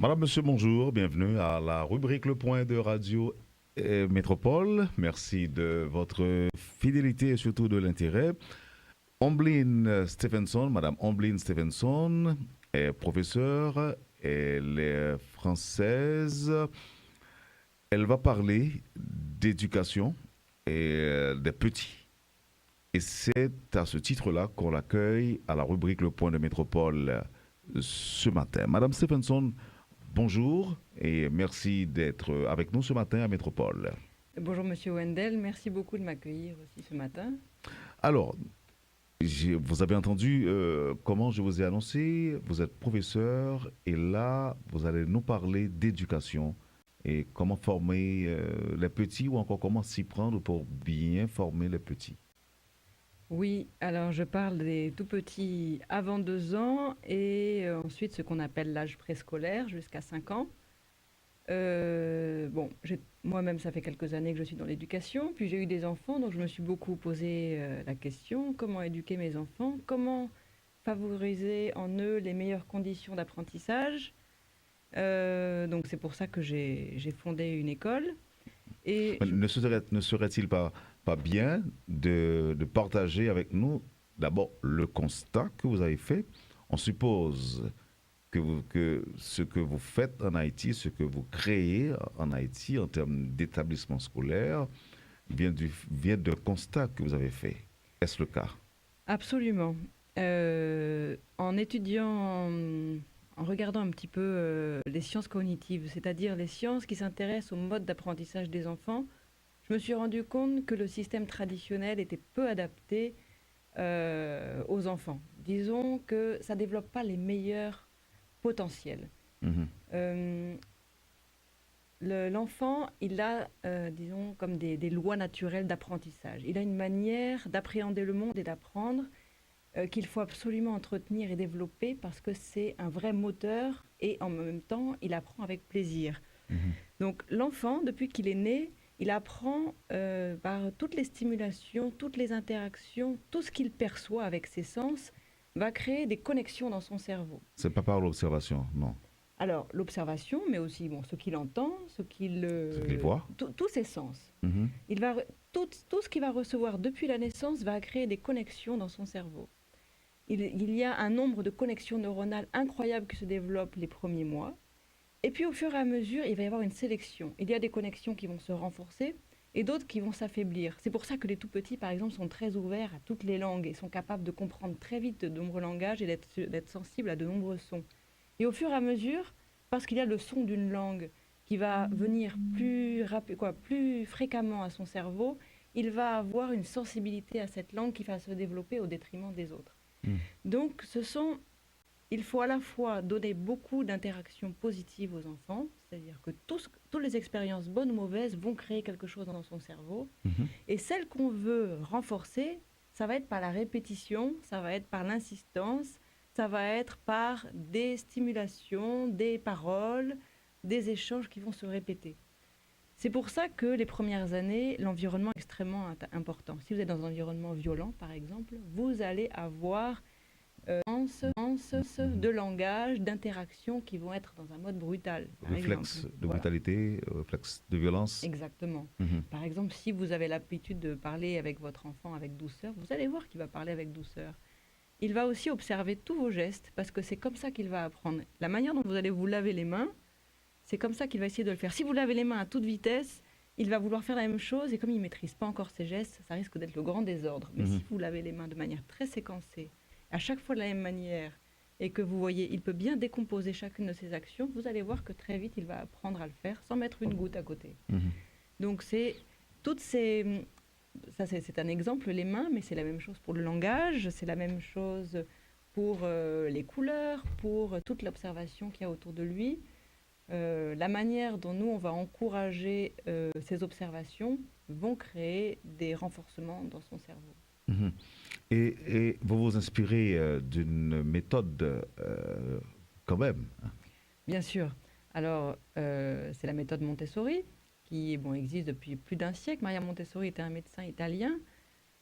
Madame, monsieur, bonjour, bienvenue à la rubrique Le Point de Radio Métropole. Merci de votre fidélité et surtout de l'intérêt. Ombline Stephenson, Madame Ombline Stephenson est professeure, elle est française. Elle va parler d'éducation et des petits. Et c'est à ce titre-là qu'on l'accueille à la rubrique Le Point de Métropole ce matin. Madame Stephenson, bonjour et merci d'être avec nous ce matin à Métropole. Bonjour Monsieur Wendel, merci beaucoup de m'accueillir aussi ce matin. Alors, vous avez entendu comment je vous ai annoncé, vous êtes professeur et là, vous allez nous parler d'éducation et comment former les petits ou encore comment s'y prendre pour bien former les petits. Oui, alors je parle des tout petits avant 2 ans et ensuite ce qu'on appelle l'âge préscolaire jusqu'à 5 ans. Bon, moi-même, ça fait quelques années que je suis dans l'éducation, puis j'ai eu des enfants, donc je me suis beaucoup posé la question, comment éduquer mes enfants, comment favoriser en eux les meilleures conditions d'apprentissage. Donc c'est pour ça que j'ai fondé une école. Et Ne serait-il pas bien de partager avec nous d'abord le constat que vous avez fait? On suppose que ce que vous faites en Haïti, ce que vous créez en Haïti en termes d'établissement scolaire, vient d'un constat que vous avez fait. Est-ce le cas? Absolument. En étudiant, en regardant un petit peu les sciences cognitives, c'est-à-dire les sciences qui s'intéressent au mode d'apprentissage des enfants, je me suis rendu compte que le système traditionnel était peu adapté aux enfants. Disons que ça ne développe pas les meilleurs potentiels. Mhm. Euh, L'enfant, il a, disons, comme des lois naturelles d'apprentissage. Il a une manière d'appréhender le monde et d'apprendre qu'il faut absolument entretenir et développer parce que c'est un vrai moteur et en même temps, il apprend avec plaisir. Mhm. Donc l'enfant, depuis qu'il est né, il apprend par toutes les stimulations, toutes les interactions, tout ce qu'il perçoit avec ses sens va créer des connexions dans son cerveau. C'est pas par l'observation, non. Alors l'observation, mais aussi bon, ce qu'il entend, Ce qu'il voit. tous ses sens. Mhm. Tout ce qu'il va recevoir depuis la naissance va créer des connexions dans son cerveau. Il y a un nombre de connexions neuronales incroyables qui se développent les premiers mois. Et puis au fur et à mesure, il va y avoir une sélection. Il y a des connexions qui vont se renforcer et d'autres qui vont s'affaiblir. C'est pour ça que les tout petits, par exemple, sont très ouverts à toutes les langues et sont capables de comprendre très vite de nombreux langages et d'être sensibles à de nombreux sons. Et au fur et à mesure, parce qu'il y a le son d'une langue qui va venir plus fréquemment à son cerveau, il va avoir une sensibilité à cette langue qui va se développer au détriment des autres. Mhm. Donc, il faut à la fois donner beaucoup d'interactions positives aux enfants, c'est-à-dire que toutes les expériences bonnes ou mauvaises vont créer quelque chose dans son cerveau, Mhm. et celles qu'on veut renforcer, ça va être par la répétition, ça va être par l'insistance, ça va être par des stimulations, des paroles, des échanges qui vont se répéter. C'est pour ça que les premières années, l'environnement est extrêmement important. Si vous êtes dans un environnement violent, par exemple, vous allez avoir Mhm. de langage, d'interaction qui vont être dans un mode brutal, par exemple. Réflexe de Voilà, brutalité, réflexe de violence. exactement. Mhm. Par exemple, si vous avez l'habitude de parler avec votre enfant avec douceur, vous allez voir qu'il va parler avec douceur. Il va aussi observer tous vos gestes parce que c'est comme ça qu'il va apprendre. La manière dont vous allez vous laver les mains, c'est comme ça qu'il va essayer de le faire. Si vous lavez les mains à toute vitesse, il va vouloir faire la même chose et comme il ne maîtrise pas encore ses gestes, ça risque d'être le grand désordre. Mais Mhm. si vous lavez les mains de manière très séquencée, à chaque fois de la même manière, et que vous voyez, il peut bien décomposer chacune de ses actions, vous allez voir que très vite, il va apprendre à le faire sans mettre une goutte à côté. Mhm. Donc c'est toutes ces... Ça, c'est un exemple, les mains, mais c'est la même chose pour le langage, c'est la même chose pour les couleurs, pour toute l'observation qu'il y a autour de lui. La manière dont nous, on va encourager ces observations vont créer des renforcements dans son cerveau. Mhm. Et vous vous inspirez d'une méthode quand même. Bien sûr. Alors, c'est la méthode Montessori, qui bon, existe depuis plus d'un siècle. Maria Montessori était un médecin italien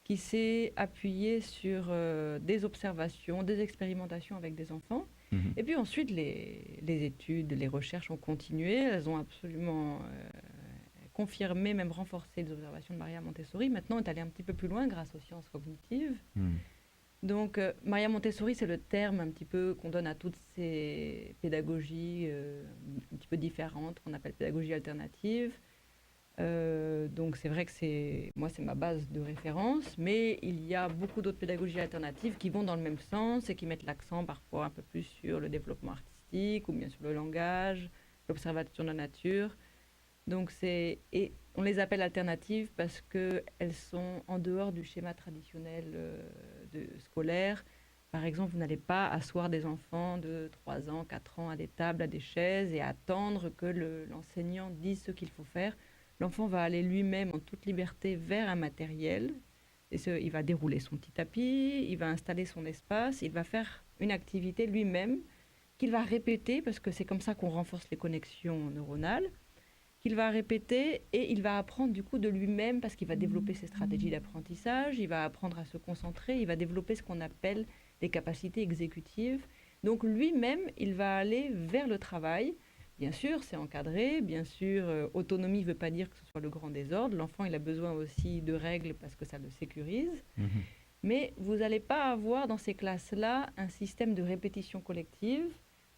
qui s'est appuyé sur des observations, des expérimentations avec des enfants. Mhm. Et puis ensuite, les études, les recherches ont continué. Elles ont absolument confirmé, même renforcé les observations de Maria Montessori. Maintenant, on est allé un petit peu plus loin grâce aux sciences cognitives. Mhm. Donc, Maria Montessori, c'est le terme un petit peu qu'on donne à toutes ces pédagogies un petit peu différentes, qu'on appelle pédagogie alternative. Donc c'est vrai que moi c'est ma base de référence, mais il y a beaucoup d'autres pédagogies alternatives qui vont dans le même sens et qui mettent l'accent parfois un peu plus sur le développement artistique ou bien sur le langage, l'observation de la nature. Donc et on les appelle alternatives parce qu'elles sont en dehors du schéma traditionnel scolaire. Par exemple, vous n'allez pas asseoir des enfants de 3 ans, 4 ans à des tables, à des chaises et attendre que l'enseignant dise ce qu'il faut faire. L'enfant va aller lui-même en toute liberté vers un matériel. Il va dérouler son petit tapis, il va installer son espace, il va faire une activité lui-même qu'il va répéter parce que c'est comme ça qu'on renforce les connexions neuronales, qu'il va répéter et il va apprendre du coup de lui-même parce qu'il va développer ses stratégies d'apprentissage, il va apprendre à se concentrer, il va développer ce qu'on appelle les capacités exécutives. Donc lui-même, il va aller vers le travail. Bien sûr, c'est encadré. Bien sûr, autonomie ne veut pas dire que ce soit le grand désordre. L'enfant, il a besoin aussi de règles parce que ça le sécurise. Mhm. Mais vous n'allez pas avoir dans ces classes-là un système de répétition collective.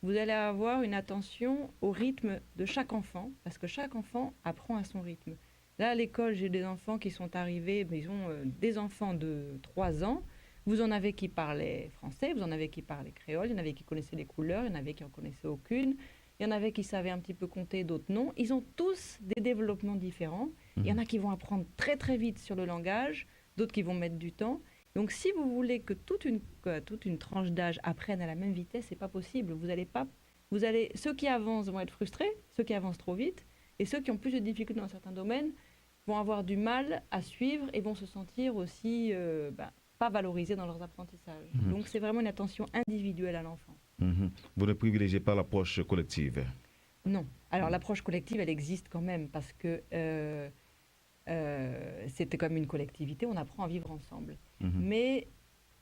Vous allez avoir une attention au rythme de chaque enfant, parce que chaque enfant apprend à son rythme. Là, à l'école, j'ai des enfants qui sont arrivés, mais ils ont des enfants de 3 ans. Vous en avez qui parlaient français, vous en avez qui parlaient créole, il y en avait qui connaissaient les couleurs, il y en avait qui n'en connaissaient aucune, il y en avait qui savaient un petit peu compter, d'autres non. Ils ont tous des développements différents. Il y en a qui vont apprendre très très vite sur le langage, d'autres qui vont mettre du temps. Donc, si vous voulez que toute une tranche d'âge apprenne à la même vitesse, c'est pas possible. Ceux qui avancent vont être frustrés, ceux qui avancent trop vite, et ceux qui ont plus de difficultés dans certains domaines vont avoir du mal à suivre et vont se sentir aussi pas valorisés dans leurs apprentissages. Mhm. Donc, c'est vraiment une attention individuelle à l'enfant. Mhm. Vous ne privilégiez pas l'approche collective. Non. Alors, l'approche collective, elle existe quand même parce que c'était comme une collectivité, on apprend à vivre ensemble. Mhm. Mais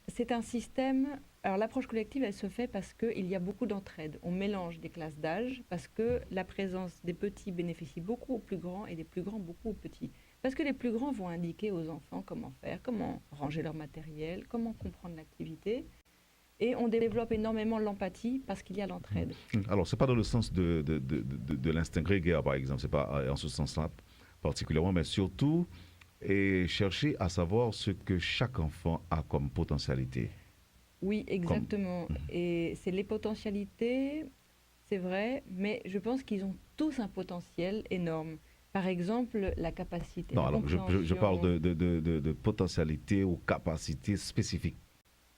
c'est un système. Alors, l'approche collective, elle se fait parce qu'il y a beaucoup d'entraide. On mélange des classes d'âge parce que la présence des petits bénéficie beaucoup aux plus grands et des plus grands beaucoup aux petits. Parce que les plus grands vont indiquer aux enfants comment faire, comment ranger leur matériel, comment comprendre l'activité. Et on développe énormément l'empathie parce qu'il y a l'entraide. Alors, ce n'est pas dans le sens de l'instinct grégaire, par exemple, ce n'est pas en ce sens-là particulièrement, mais surtout chercher à savoir ce que chaque enfant a comme potentialité. Oui, exactement. Et c'est les potentialités, c'est vrai, mais je pense qu'ils ont tous un potentiel énorme. Par exemple, la capacité, Non, la alors je parle compréhension. de potentialité ou capacité spécifique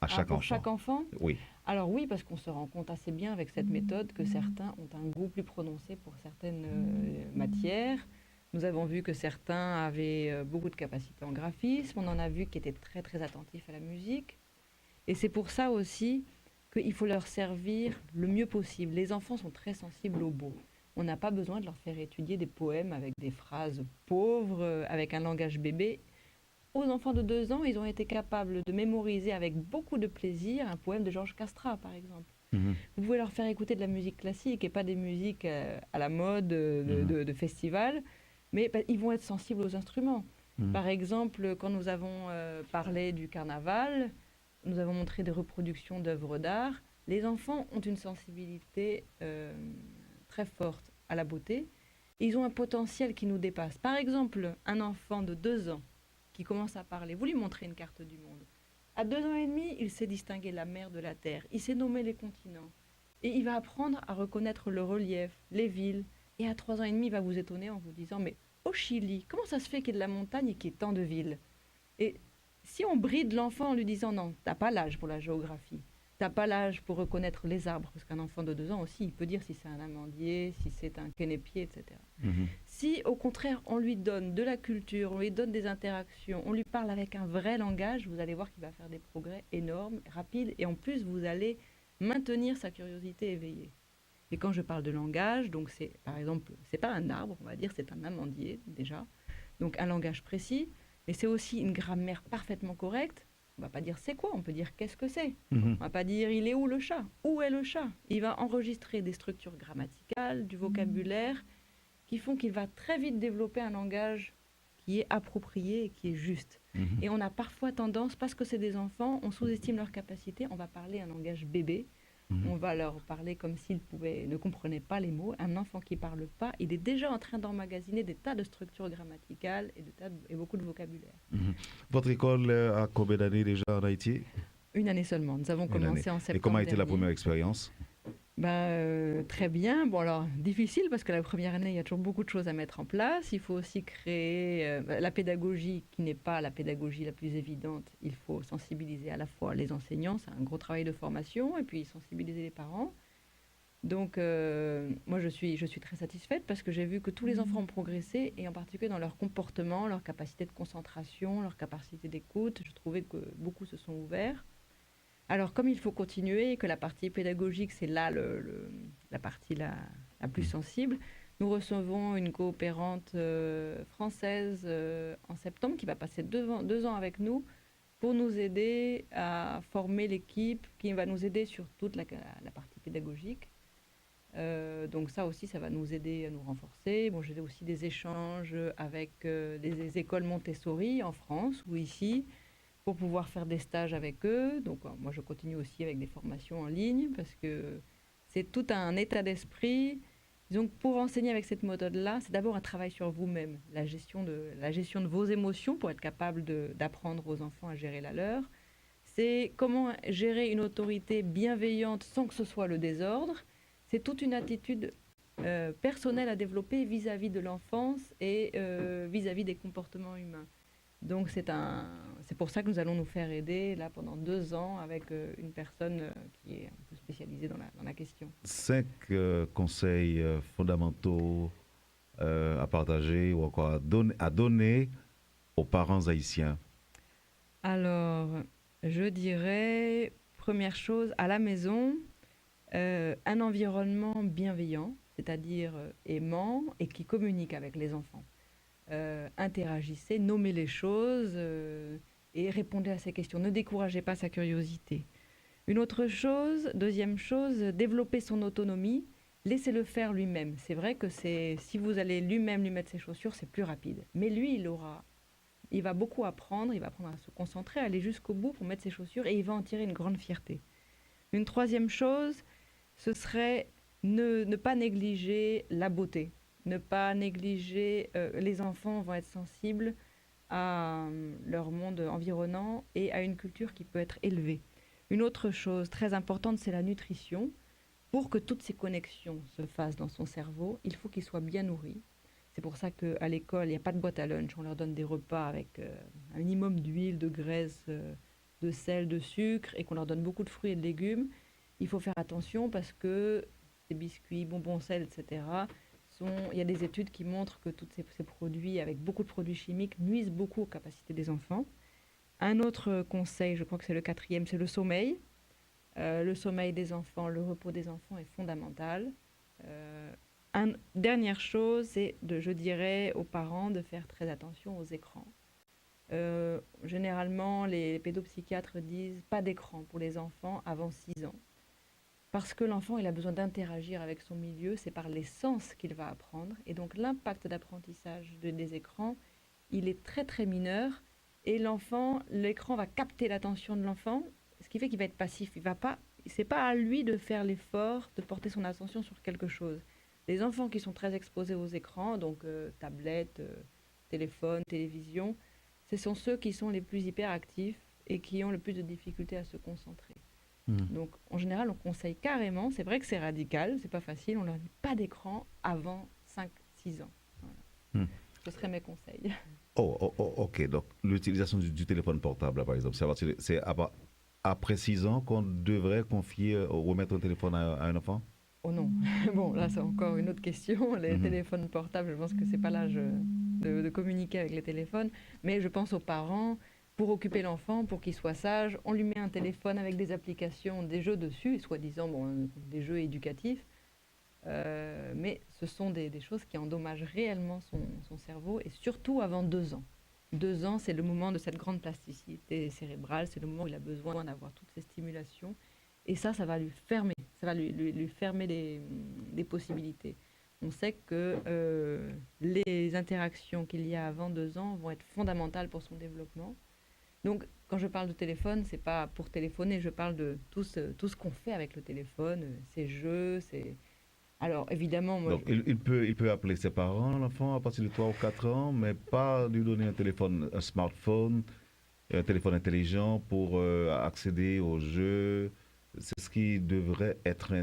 à chaque Pour enfant. chaque enfant? Oui. Alors oui, parce qu'on se rend compte assez bien avec cette méthode que certains ont un goût plus prononcé pour certaines matières. Nous avons vu que certains avaient beaucoup de capacités en graphisme. On en a vu qui étaient très très attentifs à la musique. Et c'est pour ça aussi qu'il faut leur servir le mieux possible. Les enfants sont très sensibles au beau. On n'a pas besoin de leur faire étudier des poèmes avec des phrases pauvres, avec un langage bébé. Aux enfants de 2 ans, ils ont été capables de mémoriser avec beaucoup de plaisir un poème de Georges Castrat, par exemple. Mhm. Vous pouvez leur faire écouter de la musique classique et pas des musiques à la mode de festival, mais ils vont être sensibles aux instruments. Mhm. Par exemple, quand nous avons parlé du carnaval, nous avons montré des reproductions d'œuvres d'art. Les enfants ont une sensibilité très forte à la beauté. Ils ont un potentiel qui nous dépasse. Par exemple, un enfant de 2 ans qui commence à parler, vous lui montrez une carte du monde. À 2 ans et demi, il sait distinguer la mer de la terre, il sait nommer les continents. Et il va apprendre à reconnaître le relief, les villes. Et à 3 ans et demi, il va vous étonner en vous disant, mais au Chili, comment ça se fait qu'il y ait de la montagne et qu'il y ait tant de villes? Et si on bride l'enfant en lui disant, non, t'as pas l'âge pour la géographie, t'as pas l'âge pour reconnaître les arbres, parce qu'un enfant de 2 ans aussi, il peut dire si c'est un amandier, si c'est un quénépier, etc. Mhm. Si au contraire on lui donne de la culture, on lui donne des interactions, on lui parle avec un vrai langage, vous allez voir qu'il va faire des progrès énormes, rapides, et en plus vous allez maintenir sa curiosité éveillée. Et quand je parle de langage, donc c'est par exemple, c'est pas un arbre, on va dire, c'est un amandier déjà, donc un langage précis, mais c'est aussi une grammaire parfaitement correcte. On va pas dire c'est quoi, on peut dire qu'est-ce que c'est. Mhm. On va pas dire il est où le chat, où est le chat. Il va enregistrer des structures grammaticales, du vocabulaire, qui font qu'il va très vite développer un langage qui est approprié et qui est juste. Mhm. Et on a parfois tendance, parce que c'est des enfants, on sous-estime leur capacité, on va parler un langage bébé, Mhm. on va leur parler comme s'ils ne comprenaient pas les mots. Un enfant qui ne parle pas, il est déjà en train d'emmagasiner des tas de structures grammaticales et beaucoup de vocabulaire. Mhm. Votre école a combien d'années déjà en Haïti? Une année seulement. Nous avons Une année. commencé en Et comment septembre a été la dernier. première expérience? Très bien. Bon, alors, difficile parce que la première année, il y a toujours beaucoup de choses à mettre en place. Il faut aussi créer la pédagogie qui n'est pas la pédagogie la plus évidente. Il faut sensibiliser à la fois les enseignants, c'est un gros travail de formation, et puis sensibiliser les parents. Donc, moi, je suis très satisfaite parce que j'ai vu que tous les enfants ont progressé, et en particulier dans leur comportement, leur capacité de concentration, leur capacité d'écoute. Je trouvais que beaucoup se sont ouverts. Alors, comme il faut continuer, que la partie pédagogique, c'est là la partie la plus sensible, nous recevons une coopérante française en septembre qui va passer 2 ans avec nous pour nous aider à former l'équipe, qui va nous aider sur toute la partie pédagogique. Donc ça aussi, ça va nous aider à nous renforcer. Bon, j'ai aussi des échanges avec des écoles Montessori en France ou ici, pour pouvoir faire des stages avec eux. Donc, moi, je continue aussi avec des formations en ligne parce que c'est tout un état d'esprit. Donc, pour enseigner avec cette méthode-là, c'est d'abord un travail sur vous-même, la gestion de vos émotions pour être capable d'apprendre aux enfants à gérer la leur. C'est comment gérer une autorité bienveillante sans que ce soit le désordre. C'est toute une attitude personnelle à développer vis-à-vis de l'enfance et vis-à-vis des comportements humains. Donc c'est pour ça que nous allons nous faire aider là pendant 2 ans avec une personne qui est un peu spécialisée dans la question. 5 conseils fondamentaux à partager ou encore à donner aux parents haïtiens. Alors, je dirais, première chose, à la maison, un environnement bienveillant, c'est-à-dire aimant et qui communique avec les enfants. Interagissez, nommez les choses et répondez à ces questions. Ne découragez pas sa curiosité. Une autre chose, deuxième chose, développer son autonomie. Laissez-le faire lui-même. C'est vrai que si vous allez lui-même lui mettre ses chaussures, c'est plus rapide. Mais lui, il va beaucoup apprendre, il va apprendre à se concentrer, à aller jusqu'au bout pour mettre ses chaussures et il va en tirer une grande fierté. Une troisième chose, ce serait ne pas négliger la beauté. Ne pas négliger, les enfants vont être sensibles à leur monde environnant et à une culture qui peut être élevée. Une autre chose très importante, c'est la nutrition. Pour que toutes ces connexions se fassent dans son cerveau, il faut qu'il soit bien nourri. C'est pour ça qu'à l'école, il n'y a pas de boîte à lunch. On leur donne des repas avec un minimum d'huile, de graisse, de sel, de sucre, et qu'on leur donne beaucoup de fruits et de légumes. Il faut faire attention parce que ces biscuits, bonbons, sel, etc., il y a des études qui montrent que tous ces produits, avec beaucoup de produits chimiques, nuisent beaucoup aux capacités des enfants. Un autre conseil, je crois que c'est le quatrième, c'est le sommeil. Le sommeil des enfants, le repos des enfants est fondamental. Dernière chose, je dirais aux parents de faire très attention aux écrans. Généralement, les pédopsychiatres disent pas d'écran pour les enfants avant 6 ans. Parce que l'enfant, il a besoin d'interagir avec son milieu, c'est par les sens qu'il va apprendre. Et donc l'impact d'apprentissage des écrans, il est très très mineur. Et l'écran va capter l'attention de l'enfant, ce qui fait qu'il va être passif. C'est pas à lui de faire l'effort de porter son attention sur quelque chose. Les enfants qui sont très exposés aux écrans, donc tablettes, téléphone, télévision, ce sont ceux qui sont les plus hyperactifs et qui ont le plus de difficultés à se concentrer. Donc, en général, on conseille carrément, c'est vrai que c'est radical, c'est pas facile, on leur dit pas d'écran avant 5-6 ans. Voilà. Ce seraient mes conseils. Ok. Donc, l'utilisation du téléphone portable, là, par exemple, c'est après 6 ans qu'on devrait confier ou remettre un téléphone à un enfant? Oh non. Bon, là, c'est encore une autre question. Les téléphones portables, je pense que c'est pas l'âge de communiquer avec les téléphones. Mais je pense aux parents, pour occuper l'enfant, pour qu'il soit sage, on lui met un téléphone avec des applications, des jeux dessus, soi-disant des jeux éducatifs. Mais ce sont des choses qui endommagent réellement son cerveau, et surtout avant 2 ans. 2 ans, c'est le moment de cette grande plasticité cérébrale, c'est le moment où il a besoin d'avoir toutes ces stimulations. Et ça va lui fermer, ça va lui fermer des possibilités. On sait que les interactions qu'il y a avant 2 ans vont être fondamentales pour son développement. Donc, quand je parle de téléphone, c'est pas pour téléphoner, je parle de tout ce qu'on fait avec le téléphone, ces jeux, ces... Alors, évidemment, moi, Donc, il peut appeler ses parents, l'enfant, à partir de 3 ou 4 ans, mais pas lui donner un téléphone, un smartphone, un téléphone intelligent pour accéder aux jeux. C'est ce qui devrait être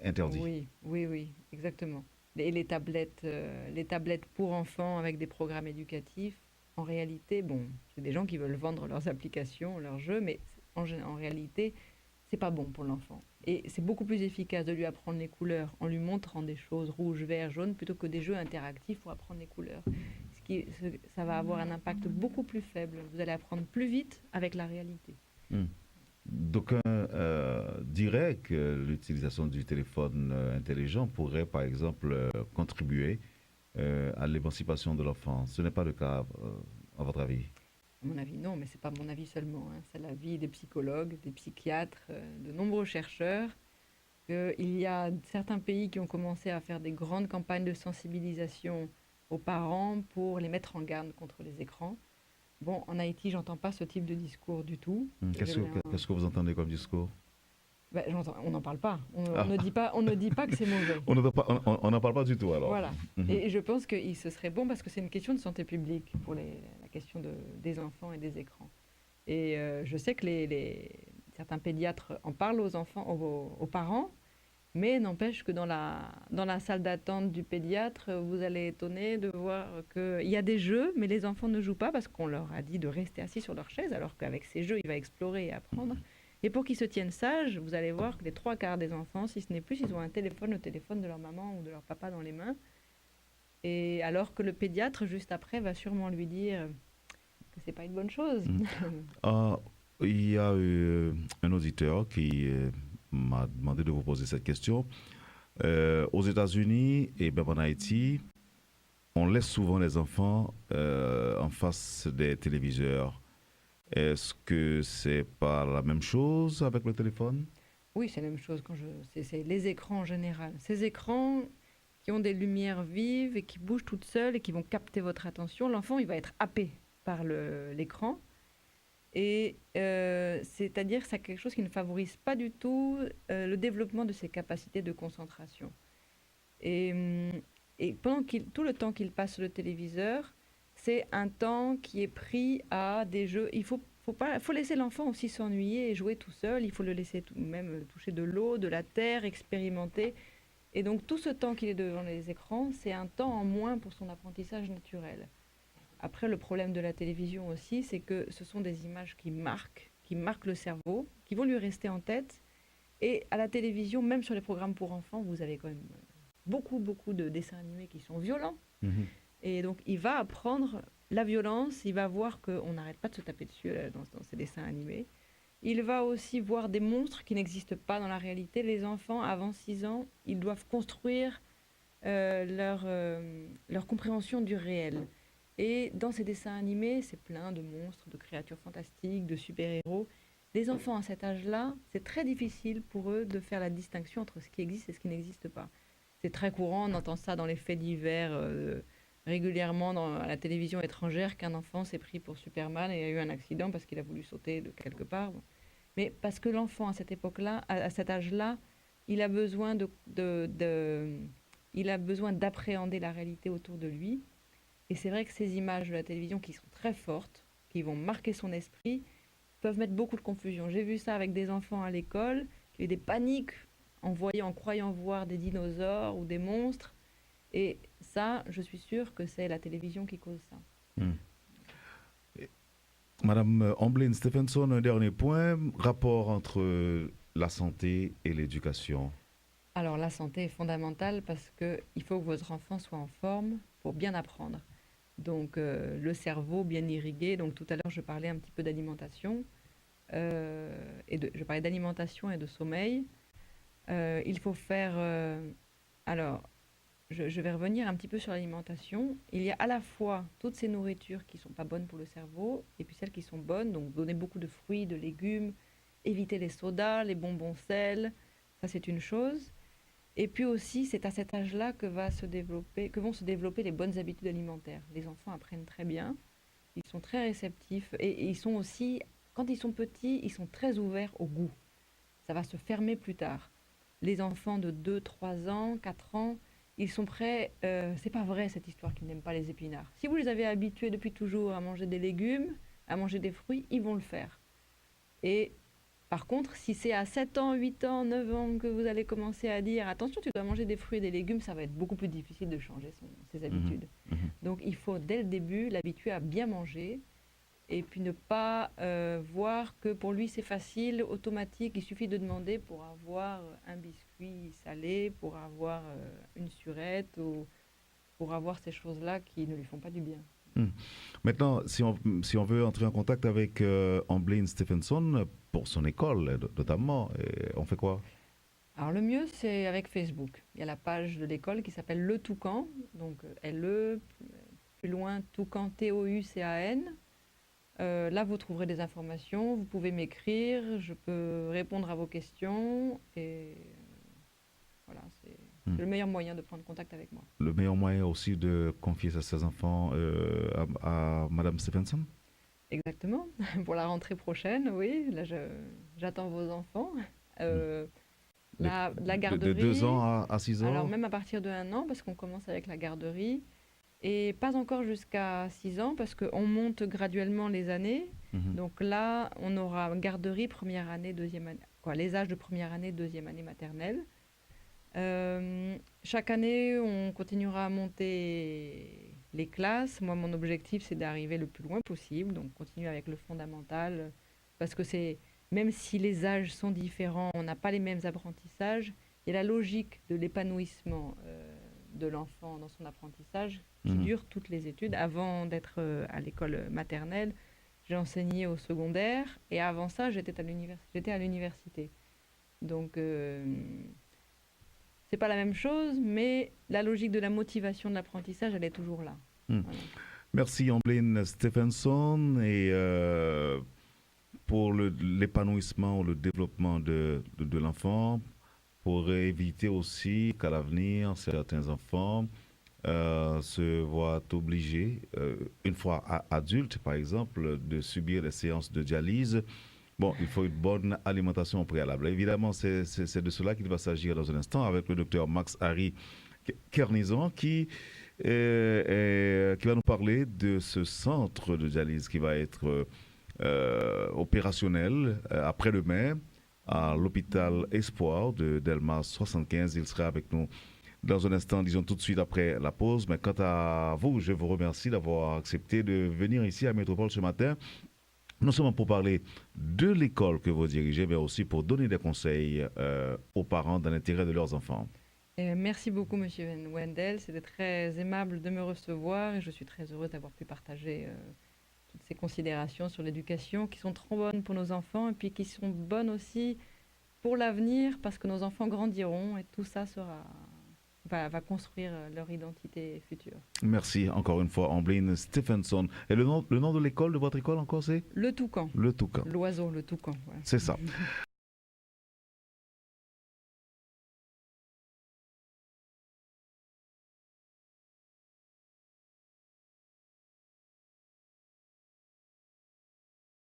interdit. oui, oui, oui, exactement. Et les tablettes pour enfants avec des programmes éducatifs, en réalité, bon, c'est des gens qui veulent vendre leurs applications, leurs jeux, mais en réalité, c'est pas bon pour l'enfant. Et c'est beaucoup plus efficace de lui apprendre les couleurs en lui montrant des choses rouges, vert, jaune, plutôt que des jeux interactifs pour apprendre les couleurs. Ça va avoir un impact beaucoup plus faible. Vous allez apprendre plus vite avec la réalité. Hmm. D'aucuns diraient que l'utilisation du téléphone intelligent pourrait, par exemple, contribuer à l'émancipation de l'enfant. Ce n'est pas le cas, à votre avis? À mon avis, non, mais c'est pas mon avis seulement, hein. C'est l'avis des psychologues, des psychiatres, de nombreux chercheurs. Il y a certains pays qui ont commencé à faire des grandes campagnes de sensibilisation aux parents pour les mettre en garde contre les écrans. Bon, en Haïti, j'entends pas ce type de discours du tout. Qu'est-ce que, qu'est-ce que vous entendez comme discours? Ben, on n'en parle pas. On Ah, ne dit pas, on ne dit pas que c'est mauvais. on n'en parle pas du tout alors. Voilà. Mhm. Et je pense que ce serait bon parce que c'est une question de santé publique pour la question des enfants et des écrans. Et je sais que certains pédiatres en parlent aux enfants, aux parents, mais n'empêche que dans la salle d'attente du pédiatre, vous allez étonner de voir qu'il y a des jeux, mais les enfants ne jouent pas parce qu'on leur a dit de rester assis sur leur chaise, alors qu'avec ces jeux, il va explorer et apprendre. Et pour qu'ils se tiennent sages, vous allez voir que les 3 quarts des enfants, si ce n'est plus, ils ont un téléphone, le téléphone de leur maman ou de leur papa dans les mains. Et alors que le pédiatre, juste après, va sûrement lui dire que c'est pas une bonne chose. Mhm. Ah, il y a un auditeur qui m'a demandé de vous poser cette question. Aux États-Unis et même en Haïti, on laisse souvent les enfants en face des téléviseurs. Est-ce que c'est pas la même chose avec le téléphone? Oui, c'est la même chose c'est les écrans en général. Ces écrans qui ont des lumières vives et qui bougent toutes seules et qui vont capter votre attention, l'enfant, il va être happé par l'écran. Et c'est-à-dire que c'est quelque chose qui ne favorise pas du tout le développement de ses capacités de concentration. Et, et tout le temps qu'il passe sur le téléviseur, c'est un temps qui est pris à des jeux. Faut laisser l'enfant aussi s'ennuyer et jouer tout seul. Il faut le laisser même toucher de l'eau, de la terre, expérimenter. Et donc tout ce temps qu'il est devant les écrans, c'est un temps en moins pour son apprentissage naturel. Après, le problème de la télévision aussi, c'est que ce sont des images qui marquent le cerveau, qui vont lui rester en tête. Et à la télévision, même sur les programmes pour enfants, vous avez quand même beaucoup, beaucoup de dessins animés qui sont violents. Mhm. Et donc, il va apprendre la violence, il va voir qu'on n'arrête pas de se taper dessus dans ces dessins animés. Il va aussi voir des monstres qui n'existent pas dans la réalité. Les enfants, avant 6 ans, ils doivent construire leur compréhension du réel. Et dans ces dessins animés, c'est plein de monstres, de créatures fantastiques, de super-héros. Les enfants à cet âge-là, c'est très difficile pour eux de faire la distinction entre ce qui existe et ce qui n'existe pas. C'est très courant, on entend ça dans les faits divers régulièrement à la télévision étrangère qu'un enfant s'est pris pour Superman et a eu un accident parce qu'il a voulu sauter de quelque part. Bon. Mais parce que l'enfant à cette époque-là, à cet âge-là, il a besoin il a besoin d'appréhender la réalité autour de lui. Et c'est vrai que ces images de la télévision qui sont très fortes, qui vont marquer son esprit, peuvent mettre beaucoup de confusion. J'ai vu ça avec des enfants à l'école, qui ont eu des paniques en croyant voir des dinosaures ou des monstres. Et ça, je suis sûre que c'est la télévision qui cause ça. Hmm. Madame Amblin Stephenson, un dernier point, rapport entre la santé et l'éducation. Alors la santé est fondamentale parce qu'il faut que votre enfant soit en forme pour bien apprendre. Donc le cerveau bien irrigué. Donc tout à l'heure, je parlais un petit peu d'alimentation. Je parlais d'alimentation et de sommeil. Il faut faire... alors, je vais revenir un petit peu sur l'alimentation. Il y a à la fois toutes ces nourritures qui sont pas bonnes pour le cerveau et puis celles qui sont bonnes. Donc donner beaucoup de fruits, de légumes, éviter les sodas, les bonbons sels, ça c'est une chose. Et puis aussi, c'est à cet âge-là que vont se développer les bonnes habitudes alimentaires. Les enfants apprennent très bien, ils sont très réceptifs et ils sont aussi, quand ils sont petits, ils sont très ouverts au goût. Ça va se fermer plus tard. Les enfants de 2, 3 ans, 4 ans, ils sont prêts. C'est pas vrai cette histoire qu'ils n'aiment pas les épinards. Si vous les avez habitués depuis toujours à manger des légumes, à manger des fruits, ils vont le faire. Et par contre, si c'est à 7 ans, 8 ans, 9 ans que vous allez commencer à dire attention, tu dois manger des fruits et des légumes, ça va être beaucoup plus difficile de changer ses Mhm, habitudes. mhm. Donc il faut dès le début l'habituer à bien manger et puis ne pas voir que pour lui c'est facile, automatique, il suffit de demander pour avoir un biscuit salé, pour avoir une surette ou pour avoir ces choses-là qui ne lui font pas du bien. Hmm. Maintenant, si on veut entrer en contact avec Amblin Stephenson pour son école, notamment, on fait quoi? Alors le mieux, c'est avec Facebook. Il y a la page de l'école qui s'appelle Le Toucan, donc LE, plus loin Toucan, Toucan. Là, vous trouverez des informations, vous pouvez m'écrire, je peux répondre à vos questions et voilà, Hmm. c'est le meilleur moyen de prendre contact avec moi. Le meilleur moyen aussi de confier ses enfants à Madame Stephenson? Exactement, pour la rentrée prochaine, oui, là j'attends vos enfants. Hmm. Euh, De, la de 2 ans garderie, à 6 alors ans? même à partir de 1 an, parce qu'on commence avec la garderie, et pas encore jusqu'à 6 ans, parce qu'on monte graduellement les années. Mhm, Donc là, on aura garderie, première année, deuxième année, quoi, les âges de première année, deuxième année maternelle. Chaque année, on continuera à monter les classes. Moi, mon objectif, c'est d'arriver le plus loin possible, donc continuer avec le fondamental, parce que c'est, même si les âges sont différents, on n'a pas les mêmes apprentissages, il y a la logique de l'épanouissement de l'enfant dans son apprentissage qui mhm. dure toutes les études. Avant d'être à l'école maternelle, j'ai enseigné au secondaire, et avant ça, j'étais à l'université. Donc, c'est pas la même chose, mais la logique de la motivation de l'apprentissage, elle est toujours là. Hmm. Voilà. Merci Amblin Stephenson et pour l'épanouissement ou le développement de l'enfant, pour éviter aussi qu'à l'avenir, certains enfants se voient obligés, une fois adultes par exemple, de subir des séances de dialyse. Bon, il faut une bonne alimentation au préalable. Évidemment, c'est de cela qu'il va s'agir dans un instant avec le docteur Max Harry Kernizon qui va nous parler de ce centre de dialyse qui va être opérationnel après-demain à l'hôpital Espoir de Delmas 75. Il sera avec nous dans un instant, disons tout de suite après la pause. Mais quant à vous, je vous remercie d'avoir accepté de venir ici à Métropole ce matin, non seulement pour parler de l'école que vous dirigez, mais aussi pour donner des conseils aux parents dans l'intérêt de leurs enfants. Et merci beaucoup, Monsieur Wendel. C'était très aimable de me recevoir et je suis très heureuse d'avoir pu partager toutes ces considérations sur l'éducation qui sont trop bonnes pour nos enfants et puis qui sont bonnes aussi pour l'avenir parce que nos enfants grandiront et tout ça va construire leur identité future. Merci encore une fois, Amblin Stephenson. Et le nom de l'école, de votre école encore, c'est Le toucan, Le Toucan. l'oiseau, le toucan. Voilà. C'est ça.